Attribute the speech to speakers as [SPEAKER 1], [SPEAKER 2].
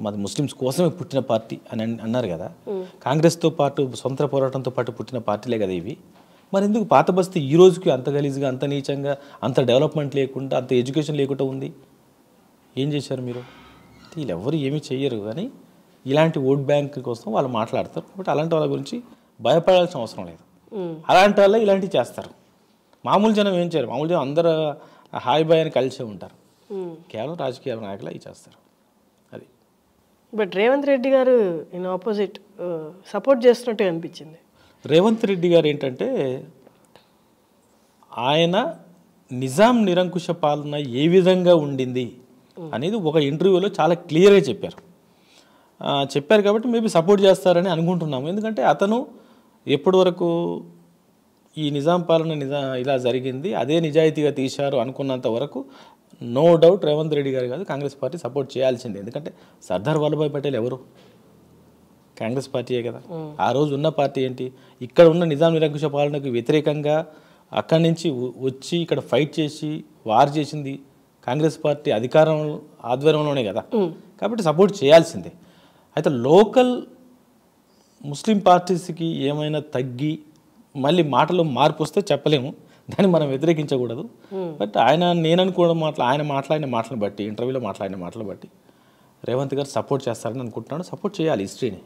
[SPEAKER 1] మాది ముస్లిమ్స్ కోసమే పుట్టిన పార్టీ అని అన్నారు కదా. కాంగ్రెస్తో పాటు సొంత పోరాటంతో పాటు పుట్టిన పార్టీలే కదా ఇవి. మరి ఎందుకు పాత బస్తీ ఈ రోజుకి అంత గలీజ్గా, అంత నీచంగా, అంత డెవలప్మెంట్ లేకుండా, అంత ఎడ్యుకేషన్ లేకుండా ఉంది? ఏం చేశారు మీరు? వీళ్ళు ఎవరు ఏమీ చెయ్యరు, కానీ ఇలాంటి ఓట్ బ్యాంక్ కోసం వాళ్ళు మాట్లాడతారు. కాబట్టి అలాంటి వాళ్ళ గురించి భయపడాల్సిన అవసరం లేదు. అలాంటి వాళ్ళే ఇలాంటివి చేస్తారు. మామూలు జనం ఏం చేయరు. మామూలు జనం అందరూ హాయ్ బాయ్ అని కలిసే ఉంటారు. కేవలం రాజకీయ నాయకులు అవి చేస్తారు. అది.
[SPEAKER 2] బట్ రేవంత్ రెడ్డి గారు ఇన్ ఆపోజిట్ సపోర్ట్ చేస్తున్నట్టు అనిపించింది.
[SPEAKER 1] రేవంత్ రెడ్డి గారు ఏంటంటే, ఆయన నిజాం నిరంకుశ పాలన ఏ విధంగా ఉండింది అనేది ఒక ఇంటర్వ్యూలో చాలా క్లియర్గా చెప్పారు. కాబట్టి మేబీ సపోర్ట్ చేస్తారని అనుకుంటున్నాము. ఎందుకంటే అతను ఎప్పటి వరకు ఈ నిజాం పాలన ఇలా జరిగింది, అదే నిజాయితీగా తీశారు అనుకున్నంత వరకు నో డౌట్ రేవంత్ రెడ్డి గారు కాదు, కాంగ్రెస్ పార్టీ సపోర్ట్ చేయాల్సిందే. ఎందుకంటే సర్దార్ వల్లభాయ్ పటేల్ ఎవరు? కాంగ్రెస్ పార్టీయే కదా. ఆ రోజు ఉన్న పార్టీ ఏంటి? ఇక్కడ ఉన్న నిజాం నిరంకుశ పాలనకు వ్యతిరేకంగా అక్కడి నుంచి వచ్చి ఇక్కడ ఫైట్ చేసి వార్ చేసింది కాంగ్రెస్ పార్టీ అధికారం ఆధ్వర్యంలోనే కదా. కాబట్టి సపోర్ట్ చేయాల్సిందే. అయితే లోకల్ ముస్లిం పార్టీస్కి ఏమైనా తగ్గి మళ్ళీ మాటలో మార్పు వస్తే చెప్పలేము, దాన్ని మనం వ్యతిరేకించకూడదు. బట్ నేను అనుకోవడం ఆయన మాట్లాడిన మాటలను బట్టి, ఇంటర్వ్యూలో మాట్లాడిన మాటలు బట్టి రేవంత్ గారు సపోర్ట్ చేస్తారని అనుకుంటున్నాను. సపోర్ట్ చేయాలి హిస్టరీని.